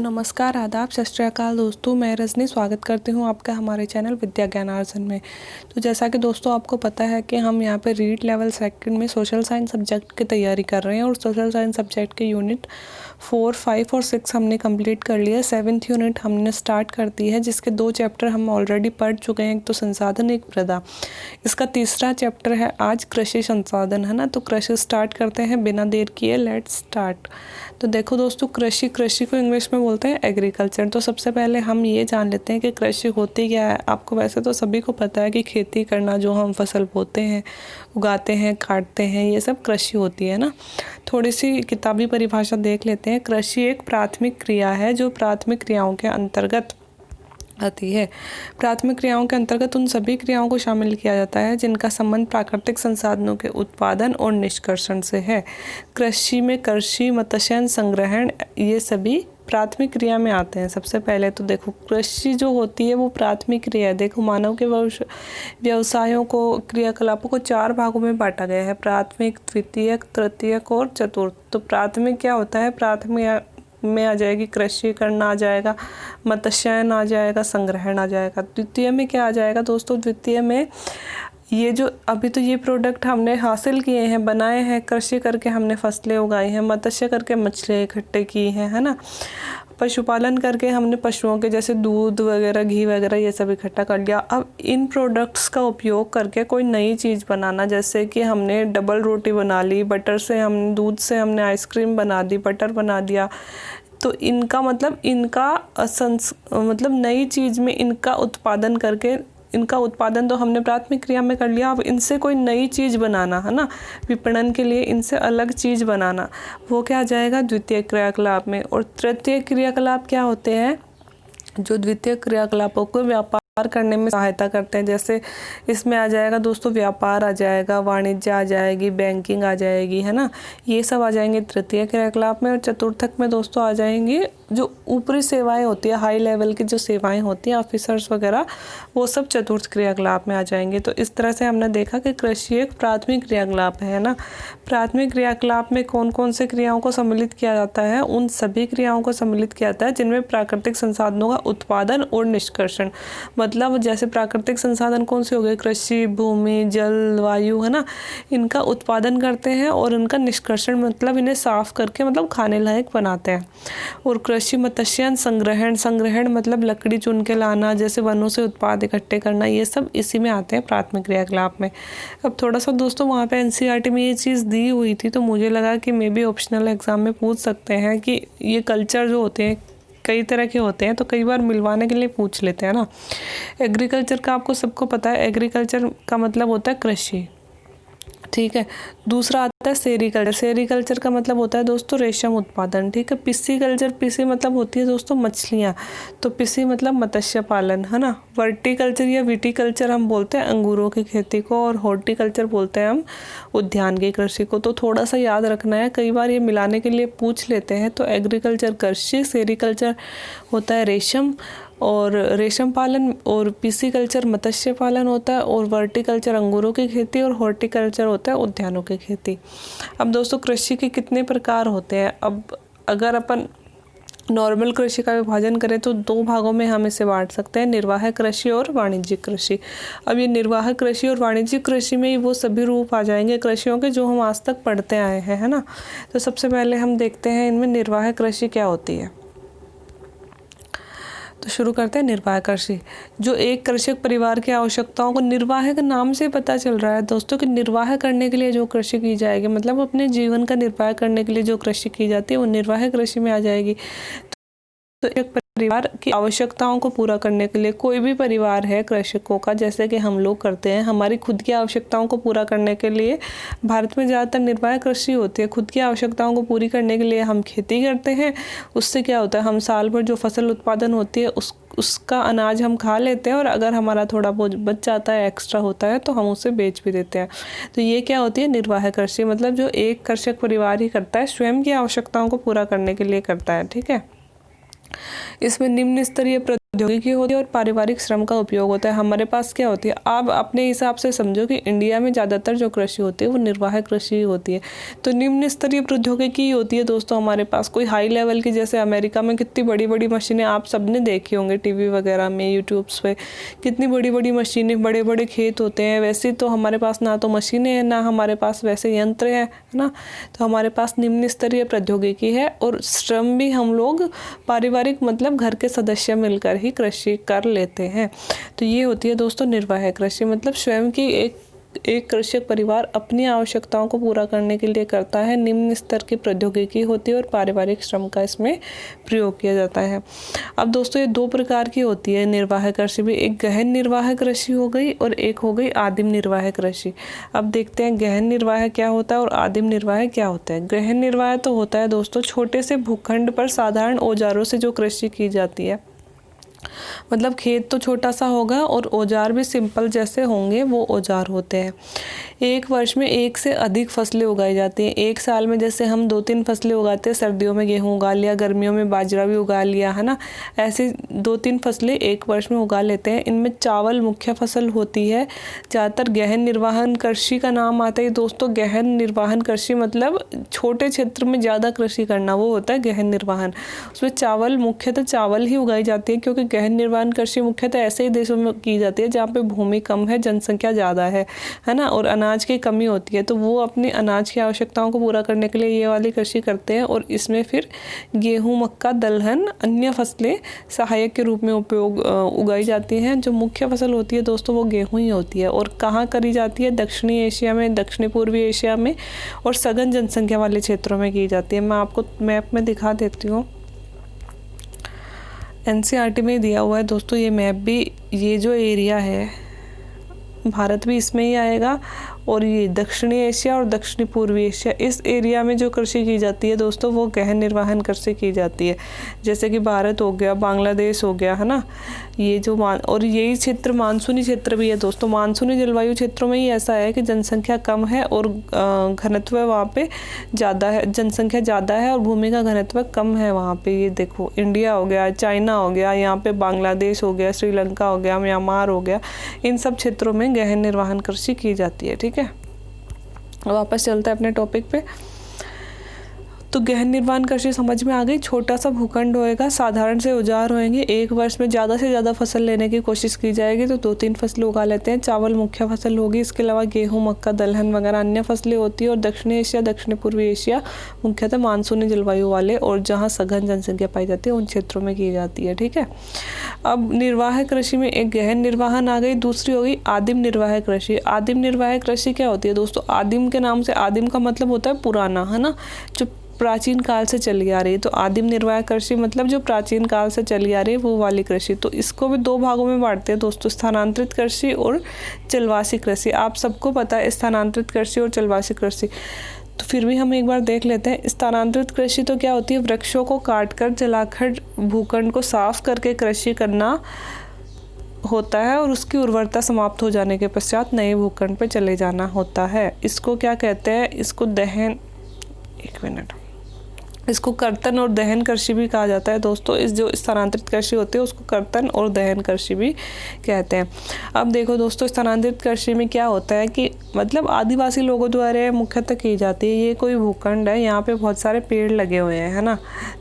नमस्कार, आदाब, सत श्री अकाल दोस्तों। मैं रजनी स्वागत करती हूँ आपका हमारे चैनल विद्या ज्ञानार्जन में। तो जैसा कि दोस्तों आपको पता है कि हम यहाँ पे रीड लेवल सेकंड में सोशल साइंस सब्जेक्ट की तैयारी कर रहे हैं और सोशल साइंस सब्जेक्ट के यूनिट 4, 5 और 6 हमने कंप्लीट कर लिया। 7th यूनिट हमने स्टार्ट कर दी है, जिसके 2 चैप्टर हम ऑलरेडी पढ़ चुके हैं, एक तो संसाधन, एक मृदा। इसका तीसरा चैप्टर है आज कृषि संसाधन, है ना। तो कृषि स्टार्ट करते हैं बिना देर किए, लेट्स स्टार्ट। तो देखो दोस्तों, कृषि को इंग्लिश में बोलते हैं एग्रीकल्चर। तो सबसे पहले हम ये जान लेते हैं कि कृषि होती क्या है। आपको वैसे तो सभी को पता है कि खेती करना, जो हम फसल बोते हैं, उगाते हैं, काटते हैं, ये सब कृषि होती है ना। थोड़ी सी किताबी परिभाषा देख लेते हैं। कृषि एक प्राथमिक क्रिया है जो प्राथमिक क्रियाओं के अंतर्गत आती है। प्राथमिक क्रियाओं के अंतर्गत उन सभी क्रियाओं को शामिल किया जाता है जिनका संबंध प्राकृतिक संसाधनों के उत्पादन और निष्कर्षण से है। कृषि में कृषि, मत्स्यन, संग्रहण, ये सभी प्राथमिक क्रिया में आते हैं। सबसे पहले तो देखो, कृषि जो होती है वो प्राथमिक क्रिया है। देखो, मानव के व्यवसायों को, क्रियाकलापों को 4 भागों में बांटा गया है: प्राथमिक, द्वितीयक, तृतीयक और चतुर्थ। तो प्राथमिक क्या होता है? प्राथमिक में आ जाएगी कृषि करना, आ जाएगा मत्स्यन, आ जाएगा संग्रहण, आ जाएगा। द्वितीय में क्या आ जाएगा दोस्तों? द्वितीय में ये जो अभी तो ये प्रोडक्ट हमने हासिल किए हैं, बनाए हैं, कृषि करके हमने फसलें उगाई हैं, मत्स्य करके मछलियाँ इकट्ठे की हैं, है ना। पशुपालन करके हमने पशुओं के जैसे दूध वगैरह, घी वगैरह, ये सब इकट्ठा कर लिया। अब इन प्रोडक्ट्स का उपयोग करके कोई नई चीज़ बनाना, जैसे कि हमने डबल रोटी बना ली, बटर से हम दूध से हमने आइसक्रीम बना दी, बटर बना दिया। तो इनका मतलब मतलब नई चीज़ में इनका उत्पादन करके, इनका उत्पादन तो हमने प्राथमिक क्रिया में कर लिया। अब इनसे कोई नई चीज़ बनाना, है ना, विपणन के लिए इनसे अलग चीज़ बनाना, वो क्या आ जाएगा? द्वितीय क्रियाकलाप में। और तृतीय क्रियाकलाप क्या होते हैं? जो द्वितीय क्रियाकलापों को व्यापार करने में सहायता करते हैं। जैसे इसमें आ जाएगा दोस्तों व्यापार आ जाएगा, वाणिज्य आ जाएगी, बैंकिंग आ जाएगी, है ना। ये सब आ जाएंगे तृतीय क्रियाकलाप में। और चतुर्थक में दोस्तों आ जाएंगी जो ऊपरी सेवाएं होती है, हाई लेवल की जो सेवाएं होती हैं, ऑफिसर्स वगैरह, वो सब चतुर्थ क्रियाकलाप में आ जाएंगे। तो इस तरह से हमने देखा कि कृषि एक प्राथमिक क्रियाकलाप है ना। प्राथमिक क्रियाकलाप में कौन कौन से क्रियाओं को सम्मिलित किया जाता है? उन सभी क्रियाओं को सम्मिलित किया जाता है जिनमें प्राकृतिक संसाधनों का उत्पादन और निष्कर्षण, मतलब जैसे प्राकृतिक संसाधन कौन से हो गए? कृषि, भूमि, जल, वायु, है ना। इनका उत्पादन करते हैं और इनका निष्कर्षण मतलब इन्हें साफ करके मतलब खाने लायक बनाते हैं। और कृषि, मत्स्यन, संग्रहण मतलब लकड़ी चुन के लाना, जैसे वनों से उत्पाद इकट्ठे करना, ये सब इसी में आते हैं प्राथमिक क्रियाकलाप में। अब थोड़ा सा दोस्तों वहाँ पे एनसीईआरटी में ये चीज़ दी हुई थी, तो मुझे लगा कि मे बी ऑप्शनल एग्जाम में पूछ सकते हैं कि ये कल्चर जो होते हैं कई तरह के होते हैं, तो कई बार मिलवाने के लिए पूछ लेते हैं ना। एग्रीकल्चर का आपको सबको पता है, एग्रीकल्चर का मतलब होता है कृषि, ठीक है। दूसरा आता है सेरीकल्चर। सेरीकल्चर का मतलब होता है दोस्तों रेशम उत्पादन, ठीक है। पिस्सीकल्चर, पिस्सी मतलब होती है दोस्तों मछलियाँ, तो पिस्सी मतलब मत्स्य पालन, है ना। वर्टिकल्चर या विटिकल्चर हम बोलते हैं अंगूरों की खेती को, और हॉर्टिकल्चर बोलते हैं हम उद्यान की कृषि को। तो थोड़ा सा याद रखना है, कई बार ये मिलाने के लिए पूछ लेते हैं। तो एग्रीकल्चर कृषि, सेरीकल्चर होता है रेशम और रेशम पालन, और पिस्सीकल्चर मत्स्य पालन होता है, और वर्टिकल्चर अंगूरों की खेती, और हॉर्टिकल्चर होता है उद्यानों की खेती। अब दोस्तों कृषि के कितने प्रकार होते हैं? अब अगर अपन नॉर्मल कृषि का विभाजन करें तो 2 भागों में हम इसे बांट सकते हैं: निर्वाह कृषि और वाणिज्यिक कृषि। अब ये निर्वाह कृषि और वाणिज्यिक कृषि में ही वो सभी रूप आ जाएंगे कृषियों के जो हम आज तक पढ़ते आए हैं, है ना। तो सबसे पहले हम देखते हैं इनमें निर्वाह कृषि क्या होती है। तो शुरू करते हैं निर्वाह कृषि, जो एक कृषक परिवार की आवश्यकताओं को, निर्वाह के नाम से पता चल रहा है दोस्तों कि निर्वाह करने के लिए जो कृषि की जाएगी, मतलब अपने जीवन का निर्वाह करने के लिए जो कृषि की जाती है वो निर्वाह कृषि में आ जाएगी। तो एक परिवार की आवश्यकताओं को पूरा करने के लिए, कोई भी परिवार है कृषकों का, जैसे कि हम लोग करते हैं, हमारी खुद की आवश्यकताओं को पूरा करने के लिए भारत में ज़्यादातर निर्वाह कृषि होती है। खुद की आवश्यकताओं को पूरी करने के लिए हम खेती करते हैं। उससे क्या होता है, हम साल भर जो फसल उत्पादन होती है उसका अनाज हम खा लेते हैं, और अगर हमारा थोड़ा बहुत बच जाता है, एक्स्ट्रा होता है, तो हम उसे बेच भी देते हैं। तो ये क्या होती है निर्वाह कृषि, मतलब जो एक कृषक परिवार ही करता है, स्वयं की आवश्यकताओं को पूरा करने के लिए करता है, ठीक है। इसमें निम्न स्तरीय प्रौद्योगिकी होती है और पारिवारिक श्रम का उपयोग होता है। हमारे पास क्या होती है, आप अपने हिसाब से समझो कि इंडिया में ज़्यादातर जो कृषि होती है वो निर्वाह कृषि होती है। तो निम्न स्तरीय प्रौद्योगिकी होती है दोस्तों हमारे पास, कोई हाई लेवल की, जैसे अमेरिका में कितनी बड़ी बड़ी मशीनें आप सबने देखी होंगी टीवी वगैरह में, यूट्यूब्स पे, कितनी बड़ी बड़ी मशीनें, बड़े बड़े खेत होते हैं। वैसे तो हमारे पास ना तो मशीनें हैं, ना हमारे पास वैसे यंत्र है ना। तो हमारे पास निम्न स्तरीय प्रौद्योगिकी है और श्रम भी हम लोग पारिवारिक मतलब घर के सदस्य मिलकर ही कृषि कर लेते हैं। तो ये होती है दोस्तों निर्वाह कृषि, मतलब स्वयं की एक कृषक परिवार अपनी आवश्यकताओं को पूरा करने के लिए करता है। निम्न स्तर की प्रौद्योगिकी होती है और पारिवारिक श्रम का इसमें प्रयोग किया जाता है। अब दोस्तों ये दो प्रकार की होती है निर्वाह कृषि भी, एक गहन निर्वाह कृषि हो गई और एक हो गई आदिम निर्वाह कृषि। अब देखते हैं गहन निर्वाह क्या होता है और आदिम निर्वाह क्या होता है। गहन निर्वाह तो होता है दोस्तों छोटे से भूखंड पर साधारण औजारों से जो कृषि की जाती है, मतलब खेत तो छोटा सा होगा और औजार भी सिंपल जैसे होंगे वो औजार होते हैं। एक वर्ष में एक से अधिक फसलें उगाई जाती हैं। एक साल में जैसे हम 2-3 फसलें उगाते हैं, सर्दियों में गेहूँ उगा लिया, गर्मियों में बाजरा भी उगा लिया, है ना। ऐसे 2-3 फसलें एक वर्ष में उगा लेते हैं। इनमें चावल मुख्य फसल होती है। ज़्यादातर गहन निर्वाहन कृषि का नाम आता है दोस्तों। गहन निर्वाहन कृषि मतलब छोटे क्षेत्र में ज़्यादा कृषि करना, वो होता है गहन निर्वाहन। उसमें चावल मुख्यतः चावल ही उगाई जाती है, क्योंकि गहन निर्वाहन कृषि मुख्यतः ऐसे ही देशों में की जाती है जहाँ पे भूमि कम है, जनसंख्या ज़्यादा है ना, और अनाज की कमी होती है। तो वो अपनी अनाज की आवश्यकताओं को पूरा करने के लिए ये वाली कृषि करते हैं और इसमें फिर गेहूँ, मक्का, दलहन, अन्य फसलें सहायक के रूप में उगाई जाती हैं। जो मुख्य फसल होती है दोस्तों वो गेहूँ ही होती है। और कहाँ करी जाती है, दक्षिणी एशिया में, दक्षिणी पूर्वी एशिया में और सघन जनसंख्या वाले क्षेत्रों में की जाती है। मैं आपको मैप में दिखा देती हूँ, NCERT में दिया हुआ है दोस्तों ये मैप भी। ये जो एरिया है भारत भी इसमें ही आएगा और ये दक्षिणी एशिया और दक्षिणी पूर्वी एशिया, इस एरिया में जो कृषि की जाती है दोस्तों वो गहन निर्वाहन कृषि की जाती है। जैसे कि भारत हो गया, बांग्लादेश हो गया, है ना। ये जो और यही क्षेत्र मानसूनी क्षेत्र भी है दोस्तों। मानसूनी जलवायु क्षेत्रों में ही ऐसा है कि जनसंख्या कम है और घनत्व वहाँ पे ज़्यादा है, जनसंख्या ज़्यादा है और भूमि का घनत्व कम है वहाँ पे। ये देखो इंडिया हो गया, चाइना हो गया, यहाँ पे बांग्लादेश हो गया, श्रीलंका हो गया, म्यांमार हो गया, इन सब क्षेत्रों में गहन निर्वाहन कृषि की जाती है। ठीक है, वापस चलते हैं अपने टॉपिक पे। तो गहन निर्वाहन कृषि समझ में आ गई। छोटा सा भूखंड होएगा, साधारण से औजार होंगे, एक वर्ष में ज़्यादा से ज़्यादा फसल लेने की कोशिश की जाएगी तो 2-3 फसलें उगा लेते हैं। चावल मुख्य फसल होगी, इसके अलावा गेहूँ, मक्का, दलहन वगैरह अन्य फसलें होती है। और दक्षिणी एशिया, दक्षिणी पूर्वी एशिया मुख्यतः मानसूनी जलवायु वाले और जहाँ सघन जनसंख्या पाई जाती है उन क्षेत्रों में की जाती है। ठीक है, अब निर्वाह कृषि में एक गहन निर्वाहन आ गई, दूसरी हो गई आदिम निर्वाह कृषि। आदिम निर्वाह कृषि क्या होती है दोस्तों, आदिम के नाम से, आदिम का मतलब होता है पुराना, है ना, जो प्राचीन काल से चली आ रही है। तो आदिम निर्वाह कृषि मतलब जो प्राचीन काल से चली आ रही है वो वाली कृषि। तो इसको भी 2 भागों में बांटते हैं दोस्तों, स्थानांतरित कृषि और जलवासी कृषि। आप सबको पता है स्थानांतरित कृषि और जलवासी कृषि, तो फिर भी हम एक बार देख लेते हैं। स्थानांतरित कृषि तो क्या होती है, वृक्षों को काटकर जलाकर भूखंड को साफ करके कृषि करना होता है और उसकी उर्वरता समाप्त हो जाने के पश्चात नए भूखंड पे चले जाना होता है। इसको क्या कहते हैं, इसको दहन, एक मिनट, इसको कर्तन और दहन कृषि भी कहा जाता है दोस्तों। इस जो स्थानांतरित कृषि होती है उसको कर्तन और दहन कृषि भी कहते हैं। अब देखो दोस्तों, स्थानांतरित कृषि में क्या होता है कि मतलब आदिवासी लोगों द्वारा मुख्यतः की जाती है। ये कोई भूखंड है, यहाँ पे बहुत सारे पेड़ लगे हुए हैं, है ना।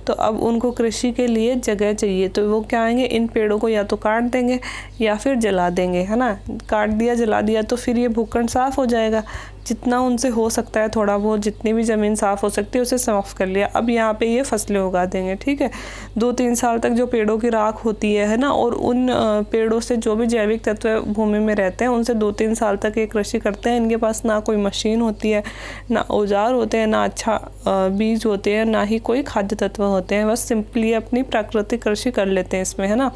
तो अब उनको कृषि के लिए जगह चाहिए, तो वो क्या आएंगे, इन पेड़ों को या तो काट देंगे या फिर जला देंगे, है ना। काट दिया, जला दिया तो फिर ये भूखंड साफ हो जाएगा। जितना उनसे हो सकता है थोड़ा बहुत, जितनी भी ज़मीन साफ़ हो सकती है उसे साफ कर लिया। अब यहाँ पे ये फसलें उगा देंगे। ठीक है, 2-3 साल तक जो पेड़ों की राख होती है ना, और उन पेड़ों से जो भी जैविक तत्व भूमि में रहते हैं उनसे 2-3 साल तक ये कृषि करते हैं। इनके पास ना कोई मशीन होती है, ना औजार होते हैं, ना अच्छा बीज होते हैं, ना ही कोई खाद्य तत्व होते हैं। बस सिंपली अपनी प्राकृतिक कृषि कर लेते हैं इसमें, है ना।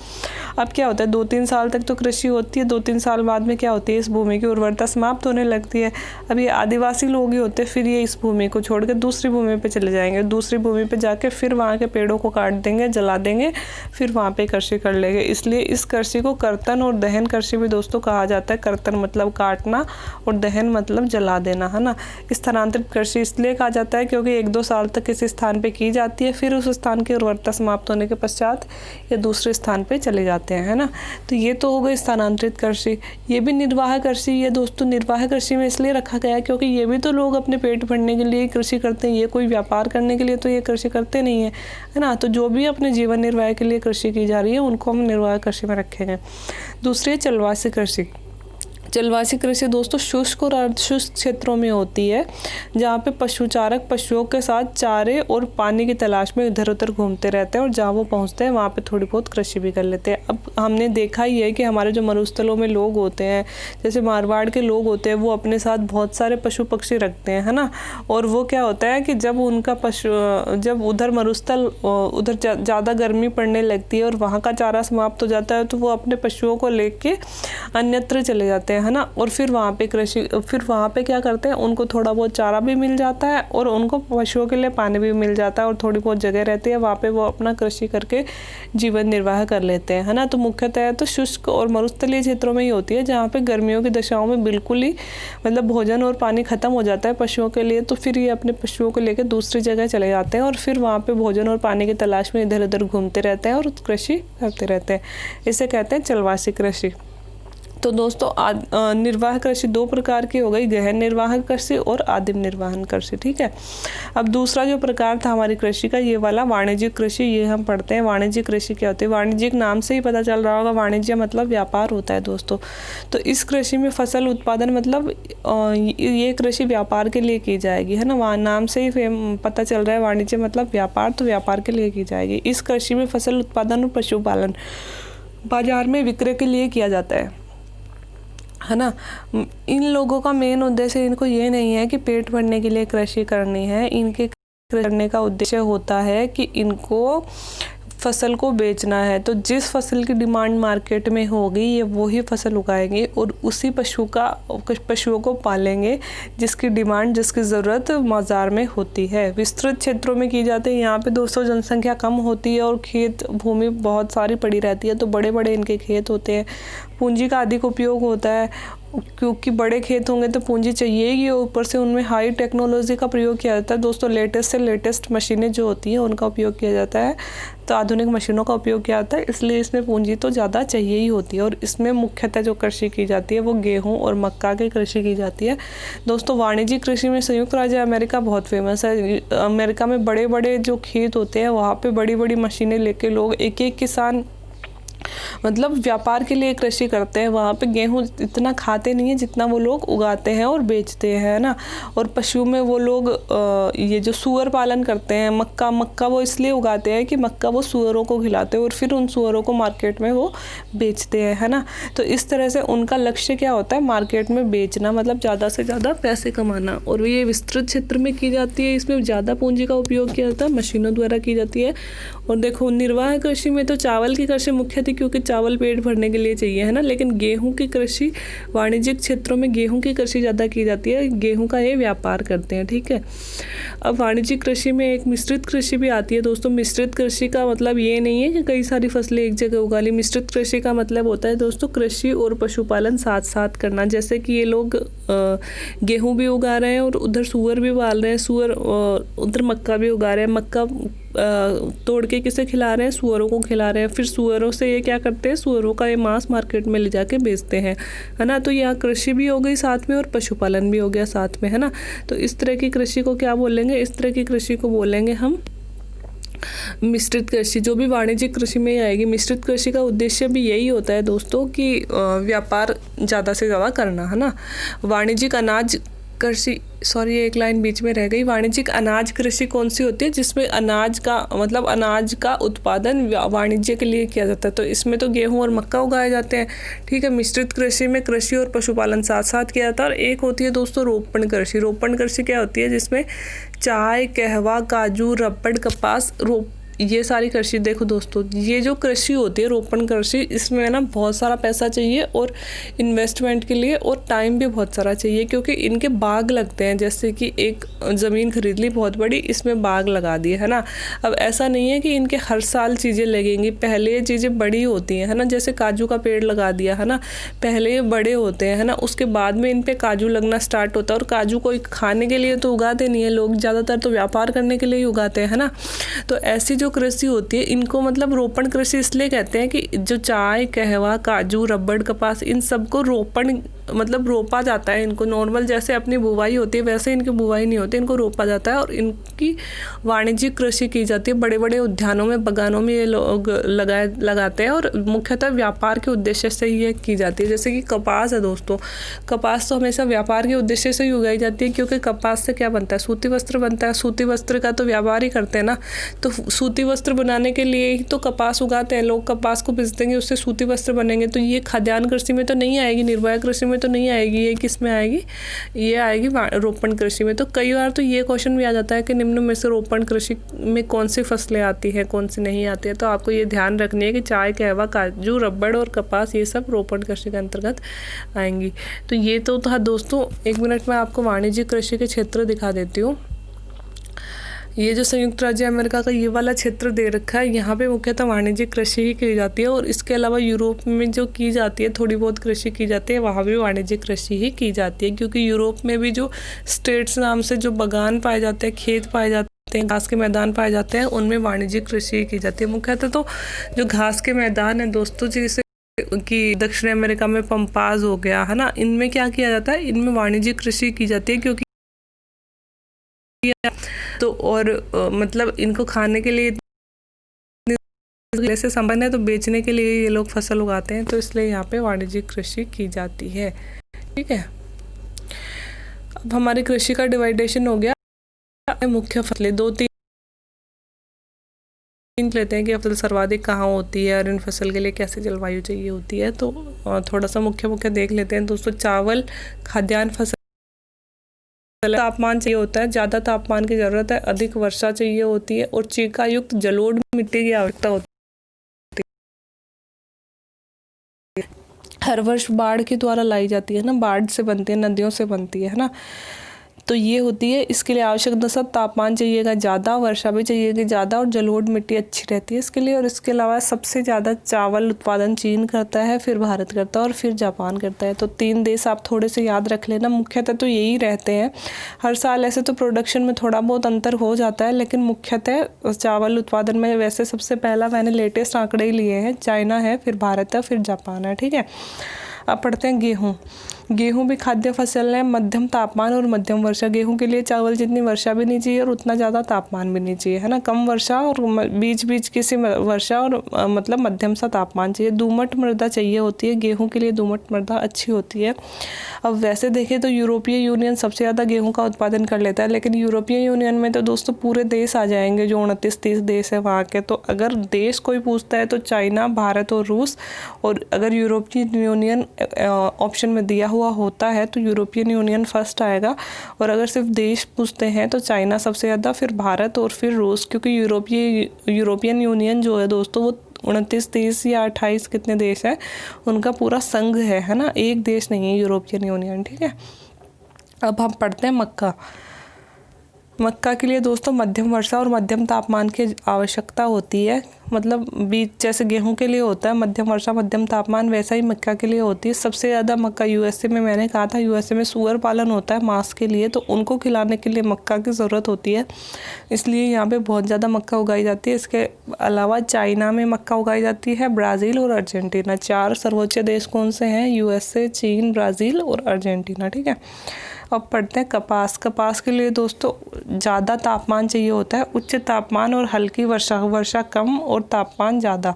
अब क्या होता है, 2-3 साल तक तो कृषि होती है, 2-3 साल बाद में क्या होती है, इस भूमि की उर्वरता समाप्त होने लगती है। अब अब ये आदिवासी लोग ही होते, फिर ये इस भूमि को छोड़ के दूसरी भूमि पे चले जाएंगे, दूसरी भूमि पे जाके फिर वहाँ के पेड़ों को काट देंगे, जला देंगे, फिर वहाँ पे कृषि कर लेंगे। इसलिए इस कृषि को कर्तन और दहन कृषि भी दोस्तों कहा जाता है। कर्तन मतलब काटना और दहन मतलब जला देना, है ना। स्थानांतरित कृषि इसलिए कहा जाता है क्योंकि 1-2 साल तक किसी स्थान पे की जाती है, फिर उस स्थान की उर्वरता समाप्त होने के पश्चात ये दूसरे स्थान पे चले जाते हैं, है ना। तो ये तो हो गई स्थानांतरित कृषि। ये भी निर्वाह कृषि, ये दोस्तों निर्वाह कृषि में इसलिए रखा गया है क्योंकि ये भी तो लोग अपने पेट भरने के लिए कृषि करते हैं, ये कोई व्यापार करने के लिए तो ये कृषि करते नहीं है, है ना। तो जो भी अपने जीवन निर्वाह के लिए कृषि की जा रही है उनको हम निर्वाह कृषि में रखेंगे। दूसरी है जलवासी कृषि। जलवासी कृषि दोस्तों शुष्क और अर्धशुष्क क्षेत्रों में होती है, जहाँ पे पशुचारक पशुओं के साथ चारे और पानी की तलाश में इधर उधर घूमते रहते हैं और जहाँ वो पहुँचते हैं वहाँ पे थोड़ी बहुत कृषि भी कर लेते हैं। अब हमने देखा ही है कि हमारे जो मरुस्थलों में लोग होते हैं, जैसे मारवाड़ के लोग होते हैं, वो अपने साथ बहुत सारे पशु पक्षी रखते हैं, है ना। और वो क्या होता है कि जब उनका जब उधर मरुस्थल उधर ज़्यादा गर्मी पड़ने लगती है और वहाँ का चारा समाप्त हो जाता है, तो वो अपने पशुओं को लेके अन्यत्र चले जाते हैं, है ना। और फिर वहाँ पे क्या करते हैं, उनको थोड़ा बहुत चारा भी मिल जाता है और उनको पशुओं के लिए पानी भी मिल जाता है और थोड़ी बहुत जगह रहती है, वहाँ पे वो अपना कृषि करके जीवन निर्वाह कर लेते हैं, है ना। तो मुख्यतः तो शुष्क और मरुस्थलीय क्षेत्रों में ही होती है, जहाँ पे गर्मियों की दशाओं में बिल्कुल ही मतलब भोजन और पानी खत्म हो जाता है पशुओं के लिए, तो फिर ये अपने पशुओं को लेकर दूसरी जगह चले जाते हैं और फिर वहाँ पे भोजन और पानी की तलाश में इधर उधर घूमते रहते हैं और कृषि करते रहते हैं। इसे कहते हैं जलवासी कृषि। तो दोस्तों निर्वाह कृषि 2 प्रकार की हो गई, गहन निर्वाह कृषि और आदिम निर्वाहन कृषि, ठीक है। अब दूसरा जो प्रकार था हमारी कृषि का, ये वाला वाणिज्यिक कृषि, ये हम पढ़ते हैं। वाणिज्यिक कृषि क्या होती है? वाणिज्यिक नाम से ही पता चल रहा होगा, वाणिज्य मतलब व्यापार होता है दोस्तों। तो इस कृषि में फसल उत्पादन मतलब ये कृषि व्यापार के लिए की जाएगी, है ना। नाम से ही पता चल रहा है वाणिज्य मतलब व्यापार, तो व्यापार के लिए की जाएगी। इस कृषि में फसल उत्पादन और पशुपालन बाजार में विक्रय के लिए किया जाता है ना। इन लोगों का मेन उद्देश्य, इनको ये नहीं है कि पेट भरने के लिए कृषि करनी है, इनके करने का उद्देश्य होता है कि इनको फसल को बेचना है। तो जिस फसल की डिमांड मार्केट में होगी ये वही फसल उगाएंगे और उसी पशुओं को पालेंगे जिसकी डिमांड, जिसकी ज़रूरत बाजार में होती है। विस्तृत क्षेत्रों में की जाती है। यहाँ पे दोस्तों जनसंख्या कम होती है और खेत भूमि बहुत सारी पड़ी रहती है, तो बड़े बड़े इनके खेत होते हैं। पूंजी का अधिक उपयोग होता है, क्योंकि बड़े खेत होंगे तो पूंजी चाहिए ही, और ऊपर से उनमें हाई टेक्नोलॉजी का प्रयोग किया जाता है दोस्तों। लेटेस्ट से लेटेस्ट मशीनें जो होती हैं उनका उपयोग किया जाता है, तो आधुनिक मशीनों का उपयोग किया जाता है, इसलिए इसमें पूंजी तो ज़्यादा चाहिए ही होती है। और इसमें मुख्यतः जो कृषि की जाती है वो गेहूं और मक्का की कृषि की जाती है दोस्तों। वाणिज्यिक कृषि में संयुक्त राज्य अमेरिका बहुत फेमस है। अमेरिका में बड़े बड़े जो खेत होते हैं वहाँ पर बड़ी बड़ी मशीनें लेके लोग एक एक किसान मतलब व्यापार के लिए कृषि करते हैं। वहाँ पे गेहूँ इतना खाते नहीं है जितना वो लोग उगाते हैं और बेचते हैं ना। और पशु में वो लोग ये जो सूअर पालन करते हैं, मक्का वो इसलिए उगाते हैं कि मक्का वो सूअरों को खिलाते हैं और फिर उन सूअरों को मार्केट में वो बेचते हैं, है ना। तो इस तरह से उनका लक्ष्य क्या होता है, मार्केट में बेचना, मतलब ज़्यादा से ज़्यादा पैसे कमाना। और ये विस्तृत क्षेत्र में की जाती है, इसमें ज़्यादा पूंजी का उपयोग किया जाता है, मशीनों द्वारा की जाती है। और देखो निर्वाह कृषि में तो चावल की कृषि मुख्य थी, क्योंकि चावल पेट भरने के लिए चाहिए, है ना। लेकिन गेहूं की कृषि, वाणिज्यिक क्षेत्रों में गेहूं की कृषि ज़्यादा की जाती है, गेहूं का ये व्यापार करते हैं, ठीक है। अब वाणिज्यिक कृषि में एक मिश्रित कृषि भी आती है दोस्तों। मिश्रित कृषि का मतलब ये नहीं है कि कई सारी फसलें एक जगह उगा ली। मिश्रित कृषि का मतलब होता है दोस्तों कृषि और पशुपालन साथ साथ करना। जैसे कि ये लोग गेहूँ भी उगा रहे हैं और उधर सूअर भी पाल रहे हैं, सूअर उधर मक्का भी उगा रहे हैं, मक्का तोड़ के किसे खिला रहे हैं, सूअरों को खिला रहे हैं। फिर सूअरों से ये क्या करते हैं, सूअरों का ये मांस मार्केट में ले जाके बेचते हैं, है ना। तो यहाँ कृषि भी हो गई साथ में और पशुपालन भी हो गया साथ में, है ना। तो इस तरह की कृषि को क्या बोलेंगे, इस तरह की कृषि को बोलेंगे हम मिश्रित कृषि, जो भी वाणिज्यिक कृषि में ही आएगी। मिश्रित कृषि का उद्देश्य भी यही होता है दोस्तों कि व्यापार ज़्यादा से ज़्यादा करना, है ना। वाणिज्यिक अनाज कृषि, सॉरी एक लाइन बीच में रह गई। वाणिज्यिक अनाज कृषि कौन सी होती है, जिसमें अनाज का मतलब अनाज का उत्पादन वाणिज्य के लिए किया जाता है। तो इसमें तो गेहूं और मक्का उगाए जाते हैं, ठीक है। मिश्रित कृषि में कृषि और पशुपालन साथ साथ किया जाता है। और एक होती है दोस्तों रोपण कृषि। रोपण कृषि क्या होती है, जिसमें चाय, कहवा, काजू, रबड़, कपास ये सारी कृषि देखो दोस्तों, ये जो कृषि होती है रोपण कृषि, इसमें ना बहुत सारा पैसा चाहिए और इन्वेस्टमेंट के लिए, और टाइम भी बहुत सारा चाहिए, क्योंकि इनके बाग लगते हैं। जैसे कि एक ज़मीन खरीद ली बहुत बड़ी, इसमें बाग लगा दिए, है ना। अब ऐसा नहीं है कि इनके हर साल चीज़ें लगेंगी, पहले ये चीज़ें बड़ी होती हैं, है ना। जैसे काजू का पेड़ लगा दिया, है ना, पहले ये बड़े होते हैं, है ना, उसके बाद में इन पे काजू लगना स्टार्ट होता है। और काजू कोई खाने के लिए तो उगाते नहीं है लोग, ज़्यादातर तो व्यापार करने के लिए ही उगाते हैं, है ना। तो ऐसी जो कृषि होती है इनको मतलब रोपण कृषि इसलिए कहते हैं कि जो चाय, कहवा, काजू, रबड़, कपास, इन सबको रोपण मतलब रोपा जाता है। इनको नॉर्मल जैसे अपनी बुवाई होती है वैसे इनकी बुवाई नहीं होती, इनको रोपा जाता है और इनकी वाणिज्यिक कृषि की जाती है। बड़े बड़े उद्यानों में, बागानों में ये लोग लगाते हैं और मुख्यतः व्यापार के उद्देश्य से ये की जाती है। जैसे कि कपास है दोस्तों, कपास तो हमेशा व्यापार के उद्देश्य से ही उगाई जाती है, क्योंकि कपास से क्या बनता है, सूती वस्त्र बनता है। सूती वस्त्र का तो व्यापार ही करते हैं ना, तो सूती वस्त्र बनाने के लिए ही तो कपास उगाते हैं लोग, कपास को बेच देंगे, उससे सूती वस्त्र बनेंगे। तो ये खाद्यान्न कृषि में तो नहीं आएगी, निर्वाह कृषि में तो नहीं आएगी, ये किस में आएगी, ये आएगी रोपण कृषि में। तो कई बार तो ये क्वेश्चन भी आ जाता है कि निम्न में से रोपण कृषि में कौन सी फसलें आती हैं, कौन सी नहीं आती है। तो आपको ये ध्यान रखनी है कि चाय, कहवा, काजू, रबड़ और कपास ये सब रोपण कृषि के अंतर्गत आएंगी। तो ये तो था दोस्तों। 1 मिनट में आपको वाणिज्यिक कृषि के क्षेत्र दिखा देती हूँ। ये जो संयुक्त राज्य अमेरिका का ये वाला क्षेत्र दे रखा है, यहाँ पे मुख्यतः वाणिज्यिक कृषि ही की जाती है। और इसके अलावा यूरोप में जो की जाती है, थोड़ी बहुत कृषि की जाती है, वहाँ भी वाणिज्यिक कृषि ही की जाती है। क्योंकि यूरोप में भी जो स्टेट्स नाम से जो बागान पाए जाते हैं, खेत पाए जाते हैं, घास के मैदान पाए जाते हैं, उनमें वाणिज्यिक कृषि की जाती है। मुख्यतः तो जो घास के मैदान है दोस्तों, जैसे कि दक्षिण अमेरिका में पंपास हो गया, है ना, इनमें क्या किया जाता है, इनमें वाणिज्यिक कृषि की जाती है। क्योंकि तो और मतलब इनको खाने के लिए से संबंध है, तो बेचने के लिए ये लोग फसल उगाते हैं, तो इसलिए यहाँ पे वाणिज्यिक कृषि की जाती है। ठीक है, अब हमारी कृषि का डिवाइडेशन हो गया। मुख्य फसलें 2-3 लेते हैं कि फसल सर्वाधिक कहाँ होती है और इन फसल के लिए कैसे जलवायु चाहिए होती है। तो थोड़ा सा मुख्य देख लेते हैं दोस्तों। चावल खाद्यान्न फसल, तापमान चाहिए होता है, ज़्यादा तापमान की ज़रूरत है, अधिक वर्षा चाहिए होती है और चीका युक्त जलोढ़ मिट्टी की आवश्यकता होती है। हर वर्ष बाढ़ के द्वारा लाई जाती है ना, बाढ़ से बनती है, नदियों से बनती है ना, तो ये होती है। इसके लिए आवश्यक दशा तापमान चाहिएगा ज़्यादा, वर्षा भी चाहिएगी ज़्यादा और जलोढ़ मिट्टी अच्छी रहती है इसके लिए। और इसके अलावा सबसे ज़्यादा चावल उत्पादन चीन करता है, फिर भारत करता है और फिर जापान करता है। तो 3 देश आप थोड़े से याद रख लेना, मुख्यतः तो यही रहते हैं। हर साल ऐसे तो प्रोडक्शन में थोड़ा बहुत अंतर हो जाता है, लेकिन मुख्यतः चावल उत्पादन में वैसे सबसे पहला मैंने लेटेस्ट आंकड़े ही लिए हैं, चाइना है, फिर भारत है, फिर जापान है। ठीक है, अब पढ़ते हैं गेहूँ। गेहूँ भी खाद्य फसल है, मध्यम तापमान और मध्यम वर्षा। गेहूँ के लिए चावल जितनी वर्षा भी नहीं चाहिए और उतना ज़्यादा तापमान भी नहीं चाहिए, है ना। कम वर्षा और बीच किसी वर्षा और मतलब मध्यम सा तापमान चाहिए। दोमट मृदा चाहिए होती है, गेहूँ के लिए दोमट मृदा अच्छी होती है। अब वैसे देखें तो यूरोपीय यूनियन सबसे ज़्यादा गेहूँ का उत्पादन कर लेता है, लेकिन यूरोपीय यूनियन में तो दोस्तों पूरे देश आ जाएंगे, जो 29-30 देश है वहाँ के। तो अगर देश कोई पूछता है तो चाइना, भारत और रूस। और अगर यूरोपीय यूनियन ऑप्शन में दिया हुआ होता है तो यूरोपियन यूनियन फर्स्ट आएगा। और अगर सिर्फ देश पूछते हैं तो चाइना सबसे ज़्यादा, फिर भारत और फिर रूस। क्योंकि यूरोपियन यूनियन जो है दोस्तों वो 29-30 या 28 कितने देश हैं, उनका पूरा संघ है ना, एक देश नहीं है यूरोपियन यूनियन। ठीक है, अब हम पढ़ते हैं मक्का। मक्का के लिए दोस्तों मध्यम वर्षा और मध्यम तापमान की आवश्यकता होती है। मतलब बीच जैसे गेहूं के लिए होता है मध्यम वर्षा मध्यम तापमान, वैसा ही मक्का के लिए होती है। सबसे ज़्यादा मक्का यूएसए में, मैंने कहा था यूएसए में सुअर पालन होता है मांस के लिए, तो उनको खिलाने के लिए मक्का की ज़रूरत होती है, इसलिए यहाँ पे बहुत ज़्यादा मक्का उगाई जाती है। इसके अलावा चाइना में मक्का उगाई जाती है, ब्राज़ील और अर्जेंटीना। 4 सर्वोच्च देश कौन से हैं? यूएसए, चीन, ब्राज़ील और अर्जेंटीना। ठीक है, अब पढ़ते हैं कपास। कपास के लिए दोस्तों ज़्यादा तापमान चाहिए होता है, उच्च तापमान और हल्की वर्षा कम और तापमान ज़्यादा।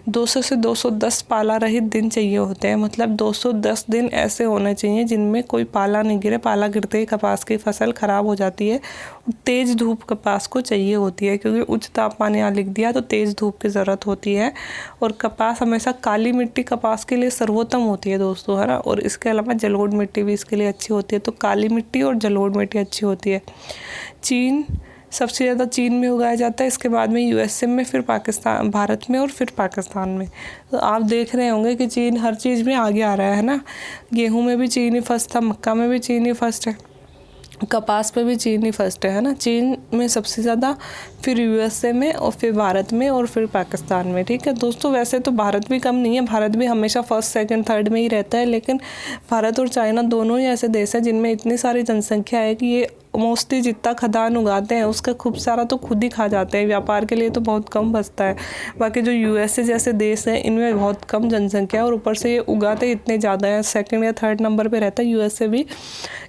200 से 210 पाला रहित दिन चाहिए होते हैं, मतलब 210 दिन ऐसे होने चाहिए जिनमें कोई पाला नहीं गिरे। पाला गिरते ही कपास की फसल ख़राब हो जाती है। तेज़ धूप कपास को चाहिए होती है, क्योंकि उच्च तापमान यहाँ लिख दिया तो तेज़ धूप की ज़रूरत होती है। और कपास हमेशा काली मिट्टी कपास के लिए सर्वोत्तम होती है दोस्तों, है ना। और इसके अलावा जलोढ़ मिट्टी भी इसके लिए अच्छी होती है। तो काली मिट्टी और जलोढ़ मिट्टी अच्छी होती है। चीन सबसे ज़्यादा चीन में उगाया जाता है, इसके बाद में यूएसए में, फिर पाकिस्तान, भारत में और फिर पाकिस्तान में। तो आप देख रहे होंगे कि चीन हर चीज़ में आगे आ रहा है ना। गेहूं में भी चीन ही फर्स्ट था, मक्का में भी चीन ही फर्स्ट है, कपास पे भी चीन ही फर्स्ट है ना। चीन में सबसे ज़्यादा, फिर यूएसए में और फिर भारत में और फिर पाकिस्तान में। ठीक है दोस्तों, वैसे तो भारत भी कम नहीं है, भारत भी हमेशा फर्स्ट सेकंड थर्ड में ही रहता है, लेकिन भारत और चाइना दोनों ही ऐसे देश हैं जिनमें इतनी सारी जनसंख्या है कि ये मोस्टली जितना खदान उगाते हैं उसका खूब सारा तो खुद ही खा जाते हैं, व्यापार के लिए तो बहुत कम बचता है। बाकी जो यूएसए जैसे देश हैं इनमें बहुत कम जनसंख्या है और ऊपर से ये उगाते इतने ज़्यादा हैं, सेकंड या थर्ड नंबर पे रहता है यूएसए भी,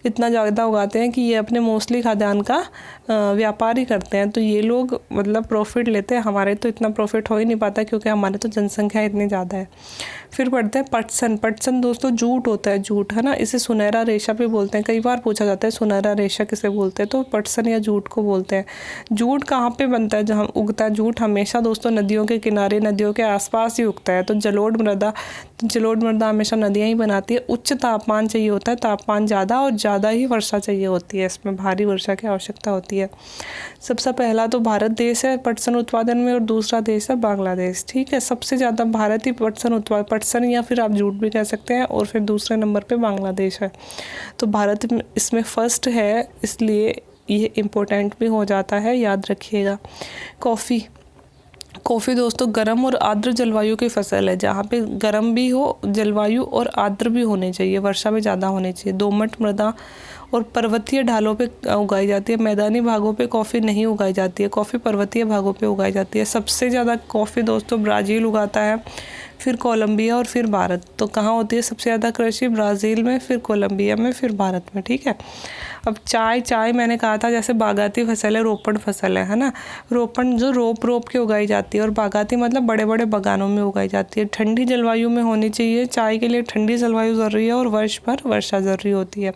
इतना ज़्यादा उगाते हैं कि ये अपने मोस्टली खाद्यान्न का व्यापार ही करते हैं। तो ये लोग मतलब प्रॉफिट लेते हैं, हमारे तो इतना प्रॉफिट हो ही नहीं पाता क्योंकि हमारे तो जनसंख्या इतनी ज़्यादा है। फिर पढ़ते हैं पटसन। पटसन दोस्तों जूट होता है, जूट है ना, इसे सुनहरा रेशा भी बोलते हैं। कई बार पूछा जाता है सुनहरा रेशा किसे बोलते हैं, तो पटसन या जूट को बोलते हैं। जूट कहाँ पे बनता है, जहाँ उगता है जूट? हमेशा दोस्तों नदियों के किनारे, नदियों के आसपास ही उगता है। तो जलोढ़ मृदा हमेशा नदियाँ ही बनाती है। उच्च तापमान चाहिए होता है, तापमान ज़्यादा और ज़्यादा ही वर्षा चाहिए होती है, इसमें भारी वर्षा की आवश्यकता होती है। सबसे पहला तो भारत देश है पटसन उत्पादन में और दूसरा देश है बांग्लादेश। ठीक है, सबसे ज़्यादा भारत ही पटसन या फिर आप जूट भी कह सकते हैं, और फिर दूसरे नंबर पे बांग्लादेश है। तो भारत इसमें फर्स्ट है, इसलिए ये इम्पोर्टेंट भी हो जाता है, याद रखिएगा। कॉफ़ी दोस्तों गर्म और आर्द्र जलवायु की फसल है, जहाँ पे गर्म भी हो जलवायु और आर्द्र भी होने चाहिए, वर्षा भी ज़्यादा होनी चाहिए। दोमट मृदा और पर्वतीय ढालों पे उगाई जाती है, मैदानी भागों पे कॉफ़ी नहीं उगाई जाती है, कॉफ़ी पर्वतीय भागों पे उगाई जाती है। सबसे ज़्यादा कॉफ़ी दोस्तों ब्राज़ील उगाता है, फिर कोलंबिया और फिर भारत। तो कहाँ होती है सबसे ज़्यादा कृषि? ब्राज़ील में, फिर कोलंबिया में, फिर भारत में। ठीक है, अब चाय मैंने कहा था जैसे बागाती फसल है, रोपण फसल है ना। रोपण जो रोप के उगाई जाती है, और बागाती मतलब बड़े बड़े बागानों में उगाई जाती है। ठंडी जलवायु में होनी चाहिए, चाय के लिए ठंडी जलवायु ज़रूरी है और वर्ष भर वर्षा ज़रूरी होती है।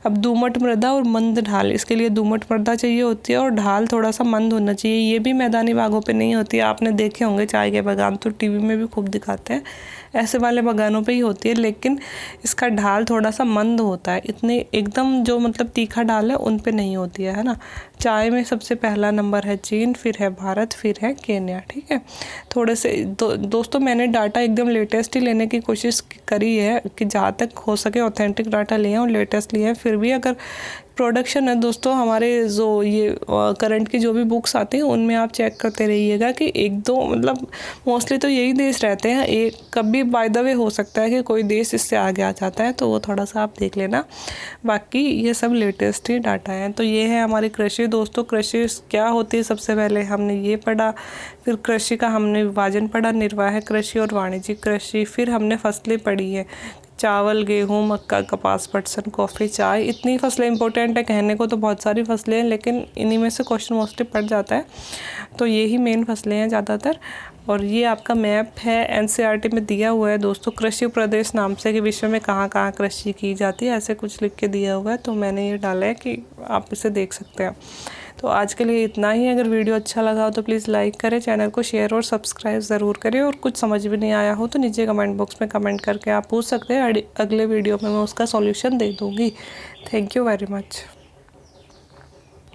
अब दोमट मृदा और मंद ढाल, इसके लिए दोमट मृदा चाहिए होती है और ढाल थोड़ा सा मंद होना चाहिए। ये भी मैदानी भागों पे नहीं होती है, आपने देखे होंगे चाय के बागान तो टीवी में भी खूब दिखाते हैं, ऐसे वाले बागानों पे ही होती है, लेकिन इसका ढाल थोड़ा सा मंद होता है, इतने एकदम जो मतलब तीखा ढाल है उन पे नहीं होती है ना। चाय में सबसे पहला नंबर है चीन, फिर है भारत, फिर है केन्या। ठीक है, थोड़े से दोस्तों मैंने डाटा एकदम लेटेस्ट ही लेने की कोशिश करी है कि जहाँ तक हो सके ऑथेंटिक डाटा लिए हैं और लेटेस्ट लिए हैं। फिर भी अगर प्रोडक्शन है दोस्तों, हमारे जो ये करंट की जो भी बुक्स आती हैं उनमें आप चेक करते रहिएगा कि एक दो मतलब मोस्टली तो यही देश रहते हैं, एक कभी बाय द वे हो सकता है कि कोई देश इससे आगे आ जाता है, तो वो थोड़ा सा आप देख लेना। बाकी ये सब लेटेस्ट ही डाटा है। तो ये है हमारी कृषि दोस्तों। कृषि क्या होती है सबसे पहले हमने ये पढ़ा, फिर कृषि का हमने विभाजन पढ़ा, निर्वाह कृषि और वाणिज्यिक कृषि, फिर हमने फसलें पढ़ी है, चावल, गेहूँ, मक्का, कपास, पटसन, कॉफ़ी, चाय। इतनी फसलें इंपॉर्टेंट है, कहने को तो बहुत सारी फसलें हैं लेकिन इन्हीं में से क्वेश्चन मोस्टली पड़ जाता है। तो ये ही मेन फसलें हैं ज़्यादातर। और ये आपका मैप है, एनसीईआरटी में दिया हुआ है दोस्तों, कृषि प्रदेश नाम से, कि विश्व में कहाँ कहाँ कृषि की जाती है, ऐसे कुछ लिख के दिया हुआ है। तो मैंने ये डाला है कि आप इसे देख सकते हैं। तो आज के लिए इतना ही। अगर वीडियो अच्छा लगा हो तो प्लीज़ लाइक करें, चैनल को शेयर और सब्सक्राइब ज़रूर करें, और कुछ समझ भी नहीं आया हो तो नीचे कमेंट बॉक्स में कमेंट करके आप पूछ सकते हैं, अगले वीडियो में मैं उसका सॉल्यूशन दे दूँगी। Thank you very much.